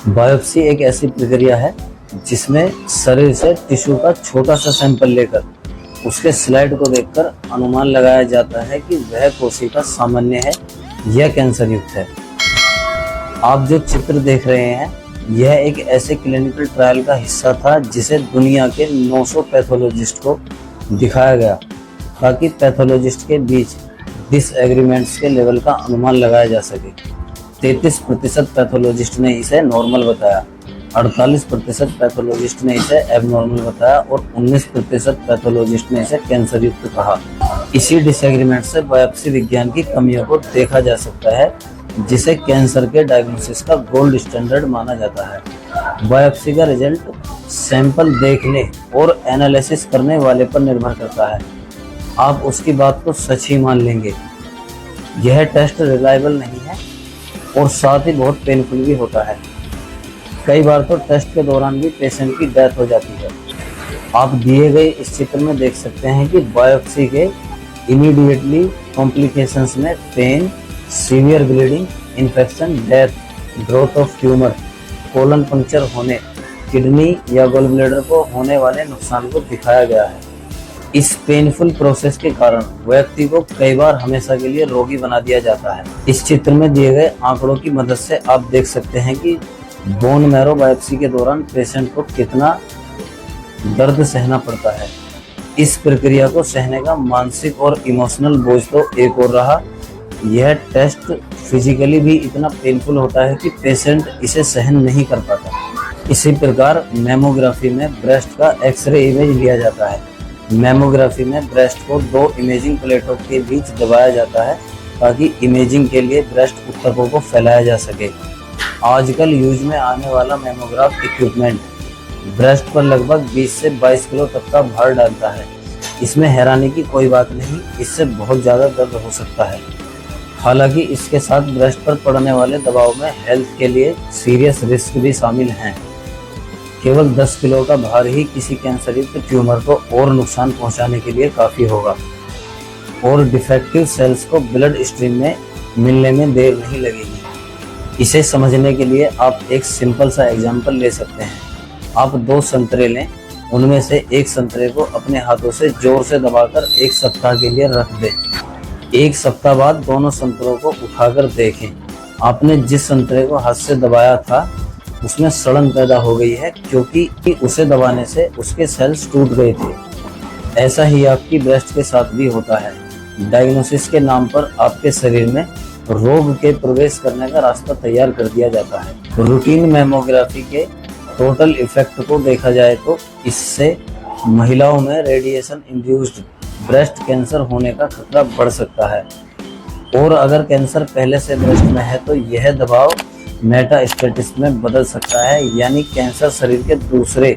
Biopsy एक ऐसी प्रक्रिया है जिसमें शरीर से टिश्यू का छोटा सा सैंपल लेकर उसके स्लाइड को देखकर अनुमान लगाया जाता है कि वह कोशिका सामान्य है या कैंसर युक्त है। आप जो चित्र देख रहे हैं यह एक ऐसे क्लिनिकल ट्रायल का हिस्सा था जिसे दुनिया के 900 पैथोलॉजिस्ट को दिखाया गया ताकि पैथोलॉजिस्ट के बीच डिसएग्रीमेंट्स के लेवल का अनुमान लगाया जा सके। 33% पैथोलॉजिस्ट ने इसे नॉर्मल बताया, 48% पैथोलॉजिस्ट ने इसे एबनॉर्मल बताया और 19% पैथोलॉजिस्ट ने इसे कैंसर युक्त कहा। इसी डिसएग्रीमेंट से बायोप्सी विज्ञान की कमियों को देखा जा सकता है जिसे कैंसर के डायग्नोसिस का गोल्ड स्टैंडर्ड माना जाता है। बायोप्सी का रिजल्ट सैंपल देखने और एनालिसिस करने वाले पर निर्भर करता है। आप उसकी बात को सच ही मान लेंगे। यह टेस्ट रिलायबल नहीं है और साथ ही बहुत पेनफुल भी होता है। कई बार तो टेस्ट के दौरान भी पेशेंट की डेथ हो जाती है। आप दिए गए इस चित्र में देख सकते हैं कि बायोप्सी के इमीडिएटली कॉम्प्लिकेशंस में pain, severe bleeding, infection, death, growth of tumour, colon puncture होने, किडनी या गॉल ब्लैडर को होने वाले नुकसान को दिखाया गया है। इस पेनफुल प्रोसेस के कारण व्यक्ति को कई बार हमेशा के लिए रोगी बना दिया जाता है। इस चित्र में दिए गए आंकड़ों की मदद से आप देख सकते हैं कि बोन मैरो बायोप्सी के दौरान पेशेंट को कितना दर्द सहना पड़ता है। इस प्रक्रिया को सहने का मानसिक और इमोशनल बोझ तो एक और रहा, यह टेस्ट फिजिकली भी इतना पेनफुल होता है कि पेशेंट इसे सहन नहीं कर पाता। इसी प्रकार मैमोग्राफी में ब्रेस्ट का एक्सरे इमेज लिया जाता है। मैमोग्राफी में ब्रेस्ट को 2 इमेजिंग प्लेटों के बीच दबाया जाता है ताकि इमेजिंग के लिए ब्रेस्ट ऊतकों को फैलाया जा सके। आजकल यूज में आने वाला मैमोग्राफ इक्विपमेंट ब्रेस्ट पर लगभग 20 से 22 किलो तक का भार डालता है। इसमें हैरानी की कोई बात नहीं, इससे बहुत ज़्यादा दर्द हो सकता है। हालांकि इसके साथ ब्रेस्ट पर पड़ने वाले दबाव में हेल्थ के लिए सीरियस रिस्क भी शामिल हैं। केवल 10 किलो का भार ही किसी कैंसर युक्त ट्यूमर को और नुकसान पहुंचाने के लिए काफ़ी होगा और डिफेक्टिव सेल्स को ब्लड स्ट्रीम में मिलने में देर नहीं लगेगी। इसे समझने के लिए आप एक सिंपल सा एग्जांपल ले सकते हैं। आप 2 संतरे लें, उनमें से एक संतरे को अपने हाथों से जोर से दबाकर 1 सप्ताह के लिए रख दें। 1 सप्ताह बाद दोनों संतरों को उठाकर देखें। आपने जिस संतरे को हाथ से दबाया था उसमें सड़न पैदा हो गई है क्योंकि उसे दबाने से उसके सेल्स टूट गए थे। ऐसा ही आपकी ब्रेस्ट के साथ भी होता है। डायग्नोसिस के नाम पर आपके शरीर में रोग के प्रवेश करने का रास्ता तैयार कर दिया जाता है। रूटीन मैमोग्राफी के टोटल इफेक्ट को देखा जाए तो इससे महिलाओं में रेडिएशन इंड्यूस्ड ब्रेस्ट कैंसर होने का खतरा बढ़ सकता है और अगर कैंसर पहले से ब्रेस्ट में है तो यह दबाव मेटास्टेसिस में बदल सकता है, यानी कैंसर शरीर के दूसरे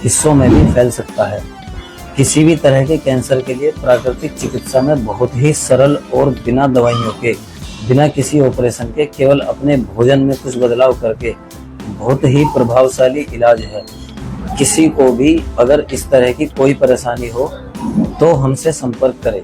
हिस्सों में भी फैल सकता है। किसी भी तरह के कैंसर के लिए प्राकृतिक चिकित्सा में बहुत ही सरल और बिना दवाइयों के, बिना किसी ऑपरेशन के, केवल अपने भोजन में कुछ बदलाव करके बहुत ही प्रभावशाली इलाज है। किसी को भी अगर इस तरह की कोई परेशानी हो तो हमसे संपर्क करें।